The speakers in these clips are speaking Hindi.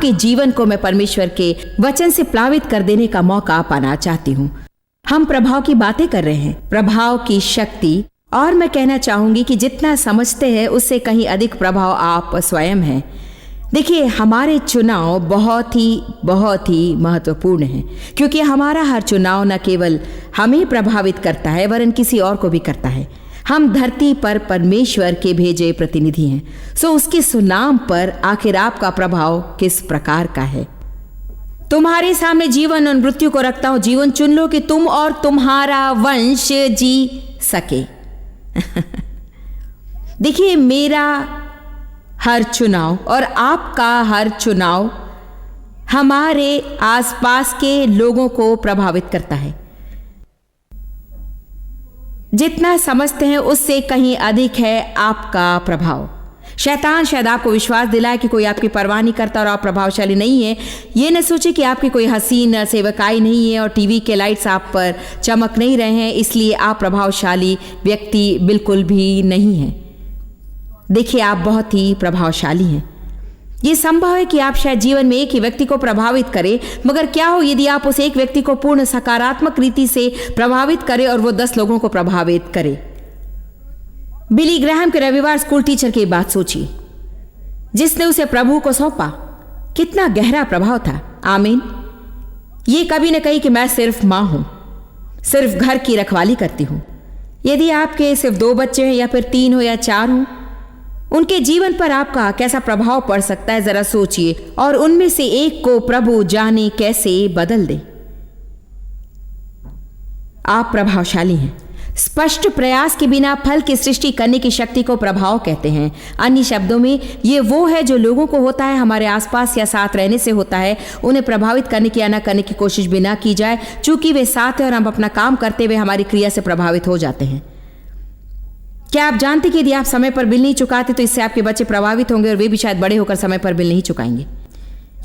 आपके जीवन को मैं परमेश्वर के वचन से प्लावित कर देने का मौका पाना चाहती हूँ। हम प्रभाव की बातें कर रहे हैं, प्रभाव की शक्ति, और मैं कहना चाहूंगी कि जितना समझते हैं उससे कहीं अधिक प्रभाव आप स्वयं हैं। देखिए, हमारे चुनाव बहुत ही महत्वपूर्ण हैं, क्योंकि हमारा हर चुनाव न केवल हमें प्रभावित करता है वरन किसी और को भी करता है। हम धरती पर परमेश्वर के भेजे प्रतिनिधि हैं। सो उसके सुनाम पर आखिर आपका प्रभाव किस प्रकार का है? तुम्हारे सामने जीवन और मृत्यु को रखता हूं, जीवन चुन लो कि तुम और तुम्हारा वंश जी सके। देखिए, मेरा हर चुनाव और आपका हर चुनाव हमारे आसपास के लोगों को प्रभावित करता है। जितना समझते हैं उससे कहीं अधिक है आपका प्रभाव। शैतान शायद आपको विश्वास दिलाए कि कोई आपकी परवाह नहीं करता और आप प्रभावशाली नहीं है। ये न सोचे कि आपकी कोई हसीन सेवकाई नहीं है और टीवी के लाइट्स आप पर चमक नहीं रहे हैं, इसलिए आप प्रभावशाली व्यक्ति बिल्कुल भी नहीं हैं। देखिए, आप बहुत ही प्रभावशाली हैं। ये संभव है कि आप शायद जीवन में एक ही व्यक्ति को प्रभावित करें, मगर क्या हो यदि आप उस एक व्यक्ति को पूर्ण सकारात्मक रीति से प्रभावित करें और वो 10 लोगों को प्रभावित करे। बिली ग्राहम के रविवार स्कूल टीचर की बात सोचिए, जिसने उसे प्रभु को सौंपा। कितना गहरा प्रभाव था। आमीन। ये कभी न कही कि मैं सिर्फ मां हूं, सिर्फ घर की रखवाली करती हूं। यदि आपके सिर्फ 2 बच्चे हैं या फिर 3 हो या 4 हो, उनके जीवन पर आपका कैसा प्रभाव पड़ सकता है जरा सोचिए, और उनमें से एक को प्रभु जाने कैसे बदल दे। आप प्रभावशाली हैं। स्पष्ट प्रयास के बिना फल की सृष्टि करने की शक्ति को प्रभाव कहते हैं। अन्य शब्दों में ये वो है जो लोगों को होता है, हमारे आसपास या साथ रहने से होता है। उन्हें प्रभावित करने की या न करने की कोशिश भी ना की जाए, चूंकि वे साथ हैं और हम अपना काम करते हुए हमारी क्रिया से प्रभावित हो जाते हैं। क्या आप जानते कि यदि आप समय पर बिल नहीं चुकाते तो इससे आपके बच्चे प्रभावित होंगे और वे भी शायद बड़े होकर समय पर बिल नहीं चुकाएंगे।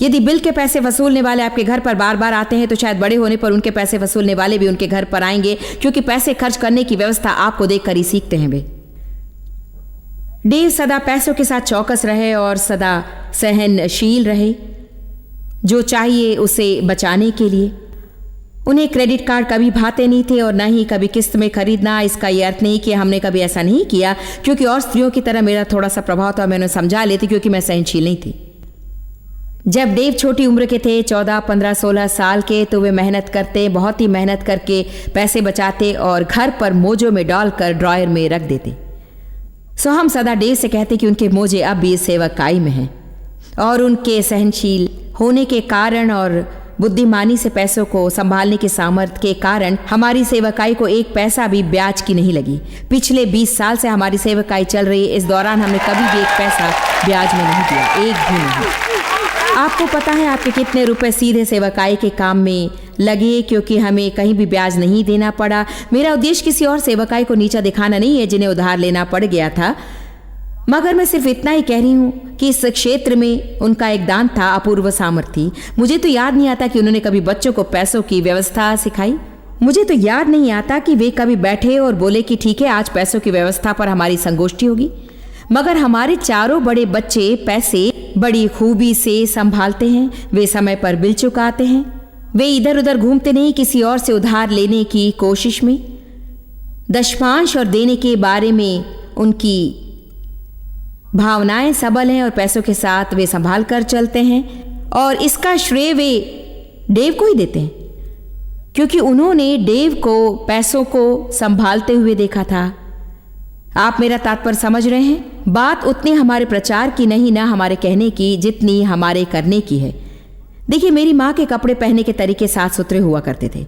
यदि बिल के पैसे वसूलने वाले आपके घर पर बार बार आते हैं तो शायद बड़े होने पर उनके पैसे वसूलने वाले भी उनके घर पर आएंगे, क्योंकि पैसे खर्च करने की व्यवस्था आपको देखकर ही सीखते हैं वे। डेव सदा पैसों के साथ चौकस रहे और सदा सहनशील रहे, जो चाहिए उसे बचाने के लिए। उन्हें क्रेडिट कार्ड कभी भाते नहीं थे और न ही कभी किस्त में खरीदना। इसका यह अर्थ नहीं कि हमने कभी ऐसा नहीं किया, क्योंकि और स्त्रियों की तरह मेरा थोड़ा सा प्रभाव था, मैं उन्हें समझा लेती क्योंकि मैं सहनशील नहीं थी। जब डेव छोटी उम्र के थे, 14, 15, 16 साल के, तो वे मेहनत करते, बहुत ही मेहनत करके पैसे बचाते और घर पर मोजों में डालकर ड्रॉयर में रख देते। सो हम सदा डेव से कहते कि उनके मोजे अब भी सेवकाई में हैं, और उनके सहनशील होने के कारण और बुद्धिमानी से पैसों को संभालने के सामर्थ्य के कारण हमारी सेवकाई को एक पैसा भी ब्याज की नहीं लगी। पिछले 20 साल से हमारी सेवकाई चल रही है, इस दौरान हमने कभी भी एक पैसा ब्याज में नहीं दिया, एक भी नहीं। आपको पता है आपके कितने रुपए सीधे सेवकाई के काम में लगे, क्योंकि हमें कहीं भी ब्याज नहीं देना पड़ा। मेरा उद्देश्य किसी और सेवकाई को नीचा दिखाना नहीं है जिन्हें उधार लेना पड़ गया था, मगर मैं सिर्फ इतना ही कह रही हूं कि इस क्षेत्र में उनका एक दान था, अपूर्व सामर्थ्य। मुझे तो याद नहीं आता कि उन्होंने कभी बच्चों को पैसों की व्यवस्था सिखाई। मुझे तो याद नहीं आता कि वे कभी बैठे और बोले कि ठीक है, आज पैसों की व्यवस्था पर हमारी संगोष्ठी होगी। मगर हमारे चारों बड़े बच्चे पैसे बड़ी खूबी से संभालते हैं। वे समय पर बिल चुकाते हैं। वे इधर उधर घूमते नहीं किसी और से उधार लेने की कोशिश में। दशमांश और देने के बारे में उनकी भावनाएं सबल हैं और पैसों के साथ वे संभाल कर चलते हैं, और इसका श्रेय वे डेव को ही देते हैं, क्योंकि उन्होंने डेव को पैसों को संभालते हुए देखा था। आप मेरा तात्पर्य समझ रहे हैं? बात उतनी हमारे प्रचार की नहीं, ना हमारे कहने की, जितनी हमारे करने की है। देखिए, मेरी माँ के कपड़े पहनने के तरीके साफ सुथरे हुआ करते थे,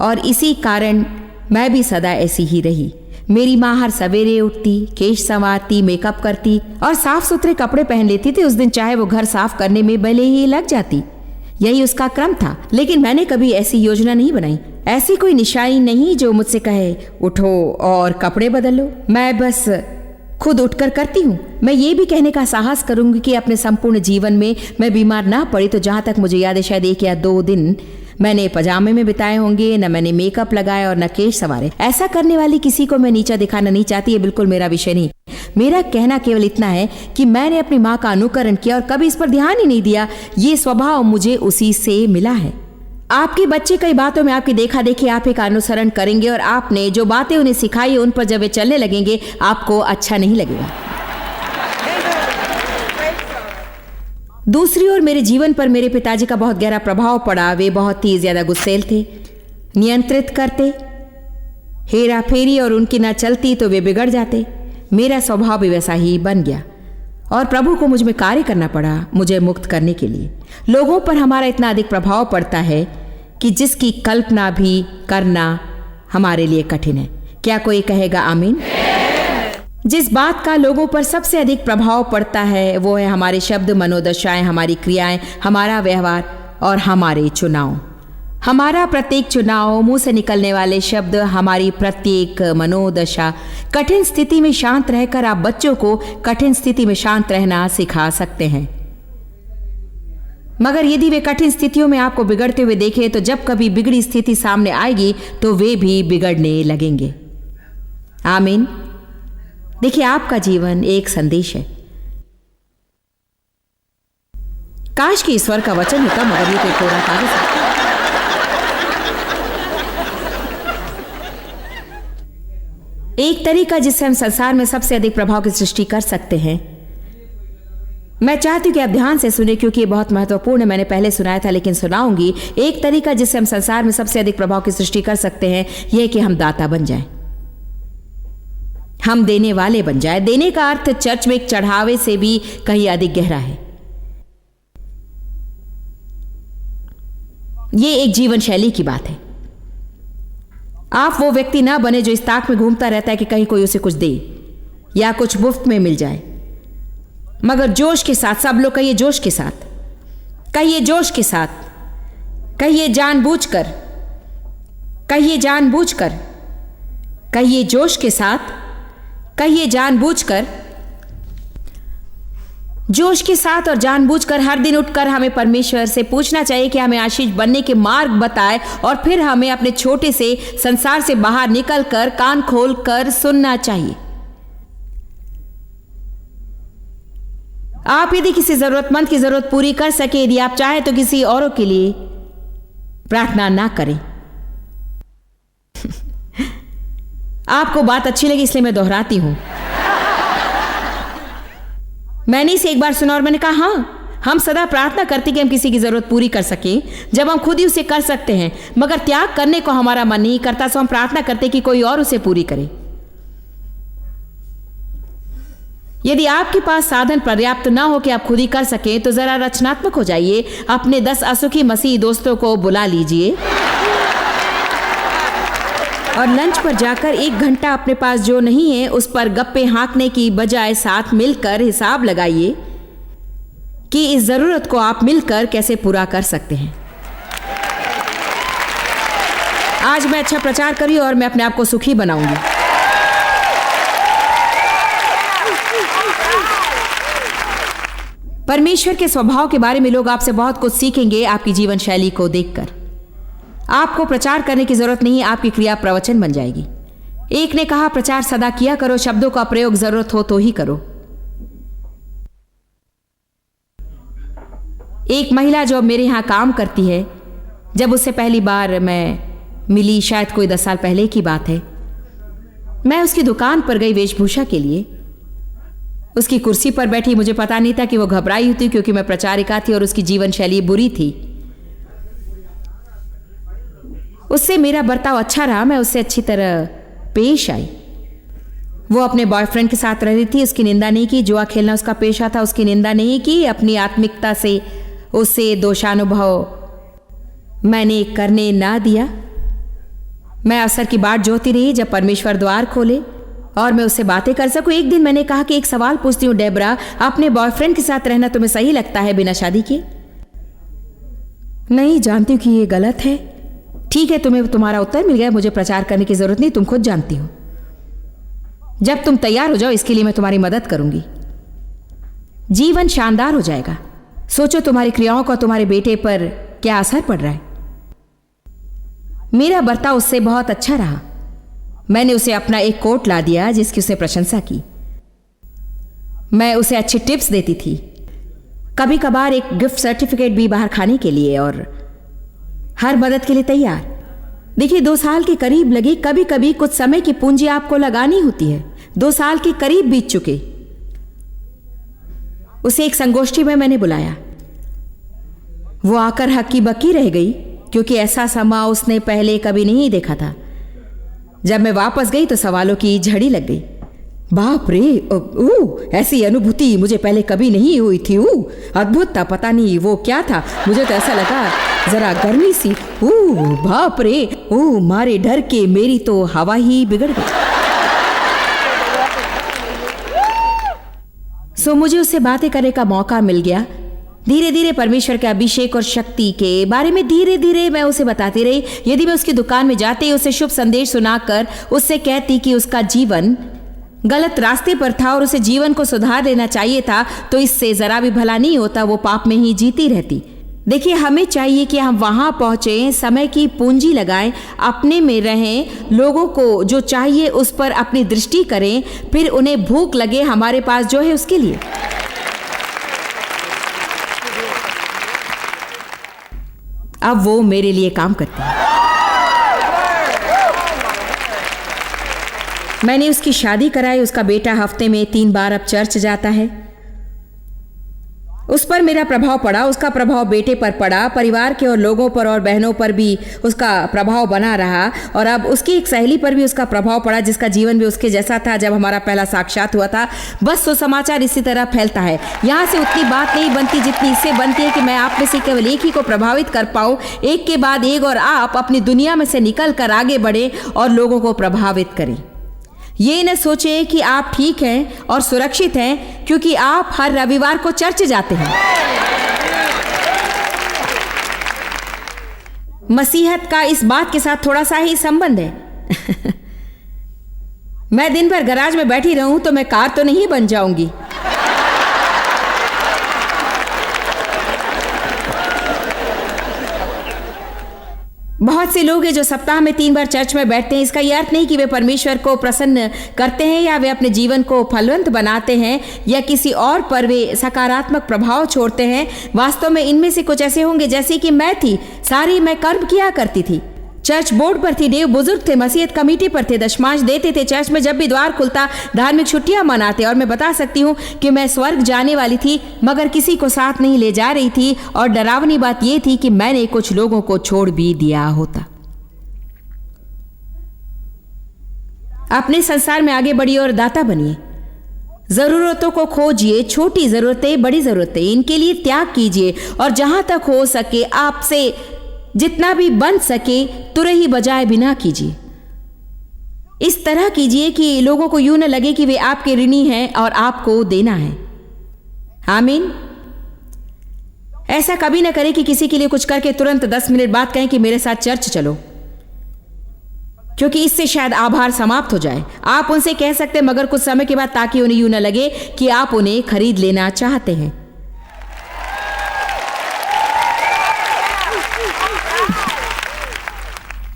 और इसी कारण मैं भी सदा ऐसी ही रही। मेरी माँ हर सवेरे उठती, केश संवारती, मेकअप करती और साफ सुथरे कपड़े पहन लेती थी। उस दिन चाहे वो घर साफ करने में भले ही लग जाती, यही उसका क्रम था। लेकिन मैंने कभी ऐसी योजना नहीं बनाई, ऐसी कोई निशानी नहीं जो मुझसे कहे उठो और कपड़े बदल लो। मैं बस खुद उठकर करती हूँ। मैं ये भी कहने का साहस करूंगी कि अपने संपूर्ण जीवन में मैं बीमार ना पड़ी तो जहाँ तक मुझे याद है शायद 1 या 2 दिन मैंने पजामे में बिताए होंगे, न मैंने मेकअप लगाया और न केश संवारे। ऐसा करने वाली किसी को मैं नीचा दिखाना नहीं चाहती, ये बिल्कुल मेरा विषय नहीं। मेरा कहना केवल इतना है कि मैंने अपनी माँ का अनुकरण किया और कभी इस पर ध्यान ही नहीं दिया। ये स्वभाव मुझे उसी से मिला है। आपके बच्चे कई बातों में आपकी देखा देखी आप ही का अनुसरण करेंगे और आपने जो बातें उन्हें सिखाई उन पर जब वे चलने लगेंगे आपको अच्छा नहीं लगेगा। दूसरी ओर मेरे जीवन पर मेरे पिताजी का बहुत गहरा प्रभाव पड़ा। वे बहुत ही ज्यादा गुस्सैल थे, नियंत्रित करते, हेरा फेरी और उनकी ना चलती तो वे बिगड़ जाते। मेरा स्वभाव भी वैसा ही बन गया और प्रभु को मुझ में कार्य करना पड़ा मुझे मुक्त करने के लिए। लोगों पर हमारा इतना अधिक प्रभाव पड़ता है कि जिसकी कल्पना भी करना हमारे लिए कठिन है। क्या कोई कहेगा आमीन? जिस बात का लोगों पर सबसे अधिक प्रभाव पड़ता है वो है हमारे शब्द, मनोदशाएं, हमारी क्रियाएं, हमारा व्यवहार और हमारे चुनाव। हमारा प्रत्येक चुनाव, मुंह से निकलने वाले शब्द, हमारी प्रत्येक मनोदशा। कठिन स्थिति में शांत रहकर आप बच्चों को कठिन स्थिति में शांत रहना सिखा सकते हैं, मगर यदि वे कठिन स्थितियों में आपको बिगड़ते हुए देखें तो जब कभी बिगड़ी स्थिति सामने आएगी तो वे भी बिगड़ने लगेंगे। आमीन। देखिए, आपका जीवन एक संदेश है। काश कि ईश्वर का वचन होता, मगर ये कोई कोरा कागज है। एक तरीका जिससे हम संसार में सबसे अधिक प्रभाव की सृष्टि कर सकते हैं, मैं चाहती हूं कि आप ध्यान से सुने क्योंकि ये बहुत महत्वपूर्ण है। मैंने पहले सुनाया था लेकिन सुनाऊंगी। एक तरीका जिससे हम संसार में सबसे अधिक प्रभाव की सृष्टि कर सकते हैं यह कि हम दाता बन जाएं, हम देने वाले बन जाए। देने का अर्थ चर्च में एक चढ़ावे से भी कहीं अधिक गहरा है। यह एक जीवन शैली की बात है। आप वो व्यक्ति ना बने जो इस ताक में घूमता रहता है कि कहीं कोई उसे कुछ दे या कुछ मुफ्त में मिल जाए, मगर जोश के साथ। सब लोग कहिए जोश के साथ, कहिए जोश के साथ, कहिए जानबूझकर, कहिए जानबूझकर, कहिए जोश के साथ, कहिए जानबूझकर। जोश के साथ और जानबूझकर हर दिन उठकर हमें परमेश्वर से पूछना चाहिए कि हमें आशीष बनने के मार्ग बताए और फिर हमें अपने छोटे से संसार से बाहर निकलकर कान खोलकर सुनना चाहिए। आप यदि किसी जरूरतमंद की जरूरत पूरी कर सके, यदि आप चाहें तो किसी औरों के लिए प्रार्थना ना करें। आपको बात अच्छी लगी इसलिए मैं दोहराती हूं। मैंने इसे एक बार सुना और मैंने कहा हाँ, हम सदा प्रार्थना करते कि हम किसी की जरूरत पूरी कर सकें जब हम खुद ही उसे कर सकते हैं, मगर त्याग करने को हमारा मन नहीं करता, सो हम प्रार्थना करते कि कोई और उसे पूरी करे। यदि आपके पास साधन पर्याप्त ना हो कि आप खुद ही कर सकें तो जरा रचनात्मक हो जाइए। अपने 10 असुखी मसीही दोस्तों को बुला लीजिए और लंच पर जाकर 1 घंटा अपने पास जो नहीं है उस पर गप्पे हाँकने की बजाय साथ मिलकर हिसाब लगाइए कि इस जरूरत को आप मिलकर कैसे पूरा कर सकते हैं। आज मैं अच्छा प्रचार करूँ और मैं अपने आप को सुखी बनाऊंगी। परमेश्वर के स्वभाव के बारे में लोग आपसे बहुत कुछ सीखेंगे आपकी जीवन शैली को देखकर। आपको प्रचार करने की जरूरत नहीं, आपकी क्रिया प्रवचन बन जाएगी। एक ने कहा, प्रचार सदा किया करो, शब्दों का प्रयोग जरूरत हो तो ही करो। एक महिला जो मेरे यहां काम करती है, जब उससे पहली बार मैं मिली, शायद कोई 10 साल पहले की बात है, मैं उसकी दुकान पर गई वेशभूषा के लिए। उसकी कुर्सी पर बैठी, मुझे पता नहीं था कि वो घबराई होती क्योंकि मैं प्रचारिका थी और उसकी जीवन शैली बुरी थी। उससे मेरा बर्ताव अच्छा रहा, मैं उससे अच्छी तरह पेश आई। वो अपने बॉयफ्रेंड के साथ रह रही थी, उसकी निंदा नहीं की। जुआ खेलना उसका पेशा था, उसकी निंदा नहीं की। अपनी आत्मिकता से उससे दोषानुभव मैंने करने ना दिया। मैं अवसर की बाट जोती रही जब परमेश्वर द्वार खोले और मैं उससे बातें कर सकूं। एक दिन मैंने कहा कि एक सवाल पूछती हूँ डेबरा, अपने बॉयफ्रेंड के साथ रहना तुम्हें सही लगता है बिना शादी के? नहीं, जानती हूँ कि ये गलत है। ठीक है, तुम्हें तुम्हारा उत्तर मिल गया, मुझे प्रचार करने की जरूरत नहीं, तुम खुद जानती हो। जब तुम तैयार हो जाओ इसके लिए मैं तुम्हारी मदद करूंगी। जीवन शानदार हो जाएगा। सोचो तुम्हारी क्रियाओं का तुम्हारे बेटे पर क्या असर पड़ रहा है। मेरा बर्ताव उससे बहुत अच्छा रहा। मैंने उसे अपना एक कोट ला दिया जिसकी उसे प्रशंसा की। मैं उसे अच्छी टिप्स देती थी, कभी कभार एक गिफ्ट सर्टिफिकेट भी बाहर खाने के लिए, और हर मदद के लिए तैयार। देखिए 2 साल के करीब लगे, कभी कभी कुछ समय की पूंजी आपको लगानी होती है। 2 साल के करीब बीत चुके। उसे एक संगोष्ठी में मैंने बुलाया। वो आकर हक्की बक्की रह गई, क्योंकि ऐसा समा उसने पहले कभी नहीं देखा था। जब मैं वापस गई तो सवालों की झड़ी लग गई। बाप रे, ऐसी अनुभूति मुझे पहले कभी नहीं हुई थी। अद्भुत था, पता नहीं वो क्या था, मुझे तो ऐसा लगा जरा गर्मी सी। बाप रे, मारे डर के मेरी तो हवा ही बिगड़ गई। सो मुझे उससे बातें करने का मौका मिल गया। धीरे धीरे परमेश्वर के अभिषेक और शक्ति के बारे में धीरे धीरे मैं उसे बताती रही। यदि मैं उसकी दुकान में जाते ही उसे शुभ संदेश सुनाकर उससे कहती कि उसका जीवन गलत रास्ते पर था और उसे जीवन को सुधार देना चाहिए था, तो इससे जरा भी भला नहीं होता, वो पाप में ही जीती रहती। देखिए, हमें चाहिए कि हम वहां पहुंचे, समय की पूंजी लगाएं, अपने में रहें, लोगों को जो चाहिए उस पर अपनी दृष्टि करें, फिर उन्हें भूख लगे हमारे पास जो है उसके लिए। अब वो मेरे लिए काम करती है। मैंने उसकी शादी कराई। उसका बेटा हफ्ते में 3 बार अब चर्च जाता है। उस पर मेरा प्रभाव पड़ा, उसका प्रभाव बेटे पर पड़ा, परिवार के और लोगों पर और बहनों पर भी उसका प्रभाव बना रहा, और अब उसकी एक सहेली पर भी उसका प्रभाव पड़ा, जिसका जीवन भी उसके जैसा था जब हमारा पहला साक्षात हुआ था। बस सुसमाचार इसी तरह फैलता है। यहाँ से उतनी बात नहीं बनती जितनी इससे बनती है कि मैं आप में से केवल एक ही को प्रभावित कर पाऊँ, एक के बाद एक, और आप अपनी दुनिया में से निकल कर आगे बढ़े और लोगों को प्रभावित करें। ये न सोचें कि आप ठीक हैं और सुरक्षित हैं क्योंकि आप हर रविवार को चर्च जाते हैं। मसीहत का इस बात के साथ थोड़ा सा ही संबंध है। मैं दिन भर गैराज में बैठी रहूं तो मैं कार तो नहीं बन जाऊंगी। बहुत से लोग हैं जो सप्ताह में 3 बार चर्च में बैठते हैं। इसका यह अर्थ नहीं कि वे परमेश्वर को प्रसन्न करते हैं या वे अपने जीवन को फलवंत बनाते हैं या किसी और पर वे सकारात्मक प्रभाव छोड़ते हैं। वास्तव में इनमें से कुछ ऐसे होंगे जैसे कि मैं थी। सारी मैं कर्म किया करती थी, चर्च बोर्ड पर थी, देव बुजुर्ग थे, मसीहत कमेटी पर थे, दशमांश देते थे, चर्च में जब भी द्वार खुलता धार्मिक छुट्टियां मनाते। और मैं बता सकती हूँ कि मैं स्वर्ग जाने वाली थी मगर किसी को साथ नहीं ले जा रही थी। और डरावनी बात यह थी कि मैंने कुछ लोगों को छोड़ भी दिया होता। अपने संसार में आगे बढ़िए और दाता बनिए। जरूरतों को खोजिए, छोटी जरूरतें, बड़ी जरूरतें, इनके लिए त्याग कीजिए और जहां तक हो सके आपसे जितना भी बन सके तुरही बजाय बिना कीजिए। इस तरह कीजिए कि लोगों को यूं न लगे कि वे आपके ऋणी हैं और आपको देना है। आमीन। ऐसा कभी न करें कि किसी के लिए कुछ करके तुरंत 10 मिनट बाद कहें कि मेरे साथ चर्च चलो, क्योंकि इससे शायद आभार समाप्त हो जाए। आप उनसे कह सकते मगर कुछ समय के बाद, ताकि उन्हें यूं न लगे कि आप उन्हें खरीद लेना चाहते हैं।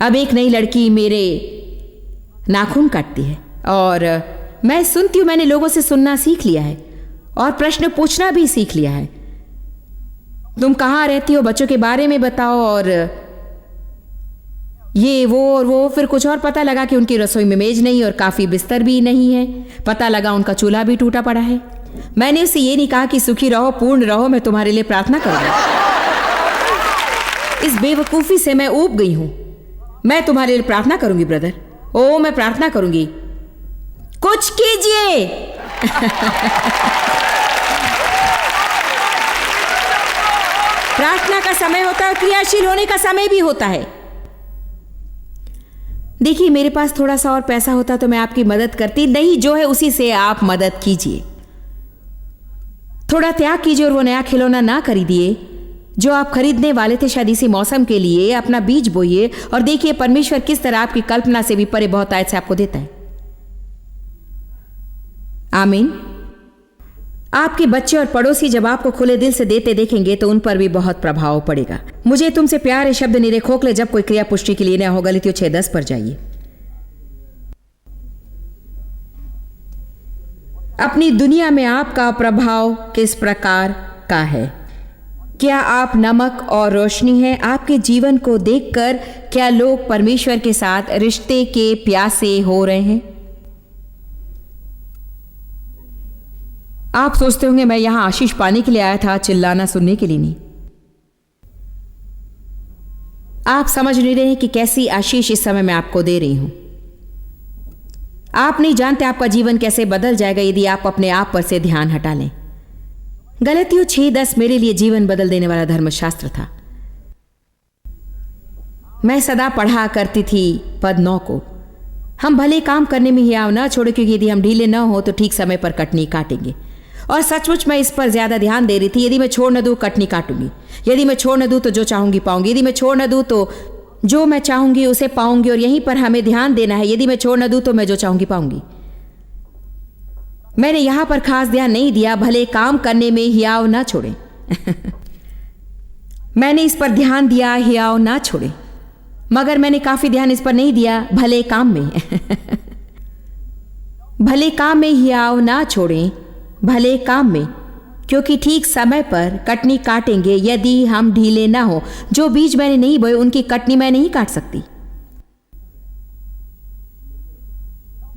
अब एक नई लड़की मेरे नाखून काटती है और मैं सुनती हूं। मैंने लोगों से सुनना सीख लिया है और प्रश्न पूछना भी सीख लिया है। तुम कहाँ रहती हो, बच्चों के बारे में बताओ, और ये वो और वो। फिर कुछ और पता लगा कि उनकी रसोई में मेज नहीं और काफी बिस्तर भी नहीं है। पता लगा उनका चूल्हा भी टूटा पड़ा है। मैंने उससे ये नहीं कहा कि सुखी रहो, पूर्ण रहो, मैं तुम्हारे लिए प्रार्थना करूंगा। इस बेवकूफी से मैं ऊब गई हूं। मैं तुम्हारे लिए प्रार्थना करूंगी ब्रदर। ओ, मैं प्रार्थना करूंगी। कुछ कीजिए। प्रार्थना का समय होता है, क्रियाशील होने का समय भी होता है। देखिए, मेरे पास थोड़ा सा और पैसा होता तो मैं आपकी मदद करती। नहीं, जो है उसी से आप मदद कीजिए। थोड़ा त्याग कीजिए और वो नया खिलौना ना खरीदिए जो आप खरीदने वाले थे शायद इसी मौसम के लिए। अपना बीज बोइए और देखिए परमेश्वर किस तरह आपकी कल्पना से भी परे बहुतायत से आपको देता है। आमीन। आपके बच्चे और पड़ोसी जब आपको खुले दिल से देते देखेंगे तो उन पर भी बहुत प्रभाव पड़ेगा। मुझे तुमसे प्यार है शब्द निरे खोखले जब कोई क्रिया पुष्टि के लिए न हो। गलतियों 6:10 पर जाइए। अपनी दुनिया में आपका प्रभाव किस प्रकार का है? क्या आप नमक और रोशनी हैं? आपके जीवन को देखकर क्या लोग परमेश्वर के साथ रिश्ते के प्यासे हो रहे हैं? आप सोचते होंगे मैं यहां आशीष पाने के लिए आया था, चिल्लाना सुनने के लिए नहीं। आप समझ नहीं रहे कि कैसी आशीष इस समय मैं आपको दे रही हूं। आप नहीं जानते आपका जीवन कैसे बदल जाएगा यदि आप अपने आप पर से ध्यान हटा लें। गलतियों 6:10 मेरे लिए जीवन बदल देने वाला धर्मशास्त्र था। मैं सदा पढ़ा करती थी पद 9 को, हम भले काम करने में हियाव न छोड़े, क्योंकि यदि हम ढीले न हो तो ठीक समय पर कटनी काटेंगे। और सचमुच मैं इस पर ज्यादा ध्यान दे रही थी। यदि मैं छोड़ न दूं कटनी काटूंगी, यदि मैं छोड़ न दूं तो जो चाहूंगी पाऊंगी, यदि मैं छोड़ न दूं तो जो मैं चाहूंगी उसे पाऊंगी। और यहीं पर हमें ध्यान देना है, यदि मैं छोड़ न दूं तो मैं जो चाहूंगी पाऊंगी। मैंने यहां पर खास ध्यान नहीं दिया भले काम करने में हियाव ना छोड़े मैंने इस पर ध्यान दिया हियाव ना छोड़े, मगर मैंने काफी ध्यान इस पर नहीं दिया भले काम में भले काम में हियाव ना छोड़ें, भले काम में, क्योंकि ठीक समय पर कटनी काटेंगे यदि हम ढीले ना हो। जो बीज मैंने नहीं बोए उनकी कटनी मैं नहीं काट सकती।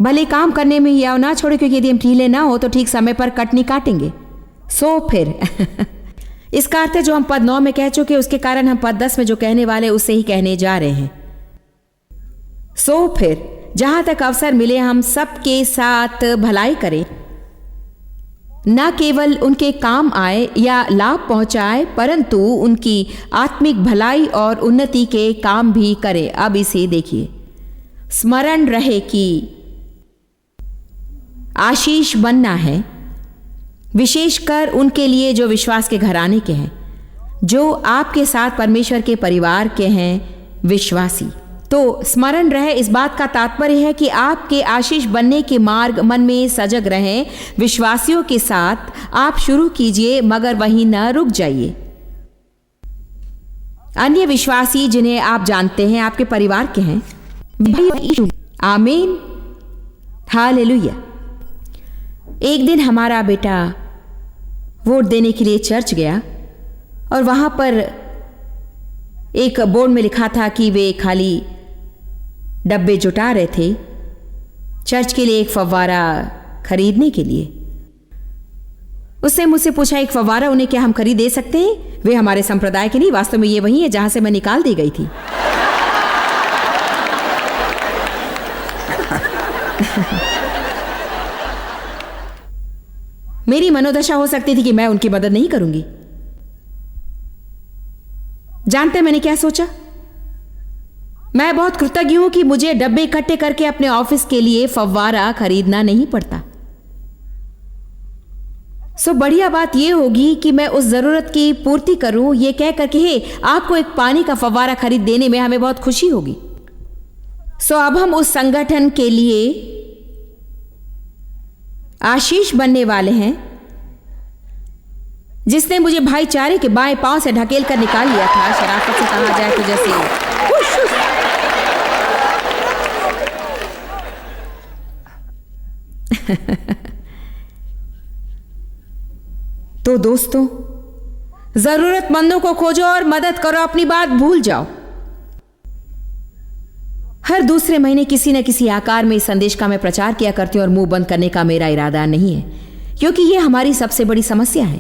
भले काम करने में हियाव ना छोड़े, क्योंकि यदि हम ढीले ना हो तो ठीक समय पर कटनी काटेंगे। सो फिर इसका अर्थ है जो हम पद 9 में कह चुके उसके कारण हम पद 10 में जो कहने वाले उसे ही कहने जा रहे हैं। सो फिर जहां तक अवसर मिले हम सबके साथ भलाई करें, न केवल उनके काम आए या लाभ पहुंचाए, परंतु उनकी आत्मिक भलाई और उन्नति के काम भी करें। अब इसे देखिए, स्मरण रहे कि आशीष बनना है, विशेषकर उनके लिए जो विश्वास के घराने के हैं, जो आपके साथ परमेश्वर के परिवार के हैं विश्वासी। तो स्मरण रहे, इस बात का तात्पर्य है कि आपके आशीष बनने के मार्ग मन में सजग रहें। विश्वासियों के साथ आप शुरू कीजिए, मगर वहीं न रुक जाइए। अन्य विश्वासी जिन्हें आप जानते हैं आपके परिवार के हैं। आमीन, हालेलुया। एक दिन हमारा बेटा वोट देने के लिए चर्च गया और वहां पर एक बोर्ड में लिखा था कि वे खाली डब्बे जुटा रहे थे चर्च के लिए एक फव्वारा खरीदने के लिए। उसने मुझसे पूछा एक फव्वारा उन्हें क्या हम खरीद दे सकते हैं? वे हमारे संप्रदाय के नहीं, वास्तव में ये वही है जहां से मैं निकाल दी गई थी। मेरी मनोदशा हो सकती थी कि मैं उनकी मदद नहीं करूंगी। जानते मैंने क्या सोचा? मैं बहुत कृतज्ञ हूं कि मुझे डब्बे इकट्ठे करके अपने ऑफिस के लिए फव्वारा खरीदना नहीं पड़ता। सो बढ़िया बात यह होगी कि मैं उस जरूरत की पूर्ति करूं, यह कह करके हे आपको एक पानी का फव्वारा खरीद देने में हमें बहुत खुशी होगी। सो अब हम उस संगठन के लिए आशीष बनने वाले हैं जिसने मुझे भाईचारे के बाएं पांव से ढकेल कर निकाल लिया था। शराफत से कहा जाए तो जैसे तो दोस्तों, जरूरतमंदों को खोजो और मदद करो, अपनी बात भूल जाओ। हर दूसरे महीने किसी न किसी आकार में इस संदेश का मैं प्रचार किया करती हूं और मुंह बंद करने का मेरा इरादा नहीं है, क्योंकि यह हमारी सबसे बड़ी समस्या है।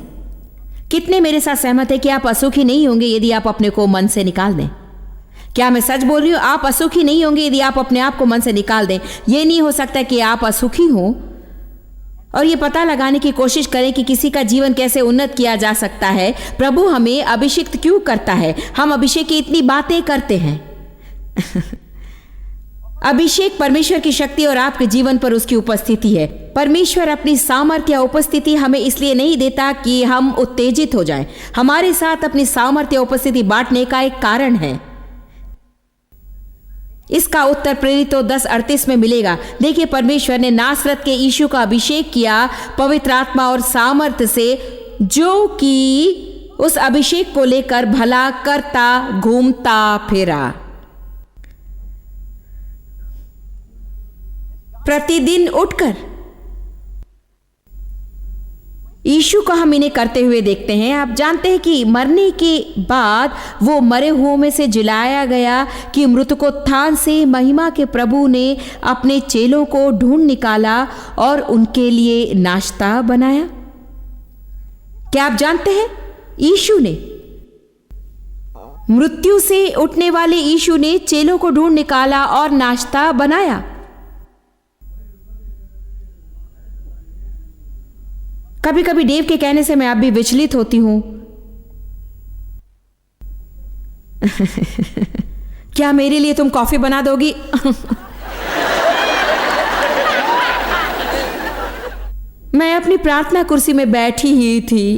कितने मेरे साथ सहमत है कि आप असुखी नहीं होंगे यदि आप अपने को मन से निकाल दें? क्या मैं सच बोल रही हूं? आप असुखी नहीं होंगे यदि आप अपने आप को मन से निकाल दें। यह नहीं हो सकता कि आप असुखी हो और यह पता लगाने की कोशिश करें कि किसी का जीवन कैसे उन्नत किया जा सकता है। प्रभु हमें अभिषिक्त क्यों करता है? हम अभिषेक की इतनी बातें करते हैं। अभिषेक परमेश्वर की शक्ति और आपके जीवन पर उसकी उपस्थिति है। परमेश्वर अपनी सामर्थ्य या उपस्थिति हमें इसलिए नहीं देता कि हम उत्तेजित हो जाएं। हमारे साथ अपनी सामर्थ्य या उपस्थिति बांटने का एक कारण है। इसका उत्तर प्रेरितों 10:38 में मिलेगा। देखिए, परमेश्वर ने नासरत के यीशु का अभिषेक किया पवित्र आत्मा और सामर्थ्य से, जो कि उस अभिषेक को लेकर भला करता घूमता फिरा। प्रतिदिन उठकर यीशु को हम इन्हें करते हुए देखते हैं। आप जानते हैं कि मरने के बाद वो मरे हुओं में से जिलाया गया कि मृतकोत्थान से महिमा के प्रभु ने अपने चेलों को ढूंढ निकाला और उनके लिए नाश्ता बनाया। क्या आप जानते हैं, यीशु ने, मृत्यु से उठने वाले यीशु ने चेलों को ढूंढ निकाला और नाश्ता बनाया। कभी कभी डेव के कहने से मैं अब भी विचलित होती हूं। क्या मेरे लिए तुम कॉफी बना दोगी? मैं अपनी प्रार्थना कुर्सी में बैठी ही थी।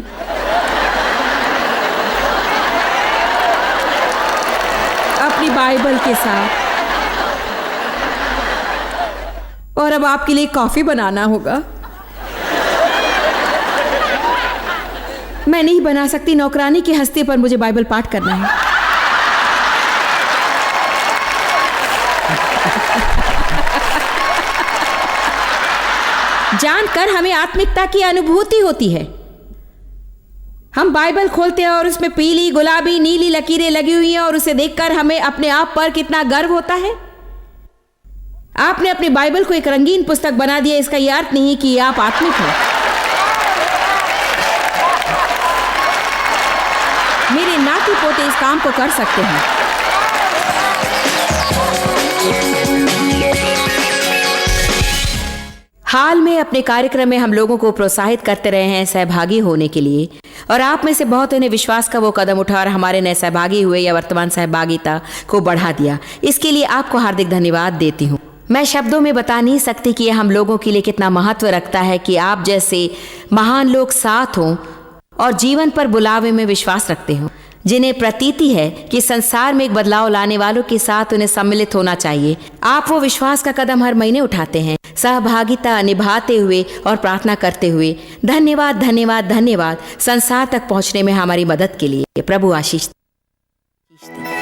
अपनी बाइबल के साथ, और अब आपके लिए कॉफी बनाना होगा। मैं नहीं बना सकती, नौकरानी के हस्ते पर मुझे बाइबल पाठ करना है। जानकर हमें आत्मिकता की अनुभूति होती है। हम बाइबल खोलते हैं और उसमें पीली, गुलाबी, नीली लकीरें लगी हुई हैं और उसे देखकर हमें अपने आप पर कितना गर्व होता है। आपने अपनी बाइबल को एक रंगीन पुस्तक बना दिया, इसका यह अर्थ नहीं कि आप आत्मिक हो। मेरे नाती पोते इस काम को कर सकते हैं। हाल में अपने कार्यक्रम में हम लोगों को प्रोत्साहित करते रहे हैं सहभागी होने के लिए, और आप में से बहुतों ने विश्वास का वो कदम उठा और हमारे नए सहभागी हुए या वर्तमान सहभागिता को बढ़ा दिया। इसके लिए आपको हार्दिक धन्यवाद देती हूँ। मैं शब्दों में बता नहीं सकती कि यह हम लोगों के लिए कितना महत्व रखता है कि आप जैसे महान लोग साथ हों और जीवन पर बुलावे में विश्वास रखते हो, जिन्हें प्रतीति है कि संसार में एक बदलाव लाने वालों के साथ उन्हें सम्मिलित होना चाहिए। आप वो विश्वास का कदम हर महीने उठाते हैं, सहभागिता निभाते हुए और प्रार्थना करते हुए। धन्यवाद, धन्यवाद, धन्यवाद संसार तक पहुंचने में हमारी मदद के लिए। प्रभु आशीष दे।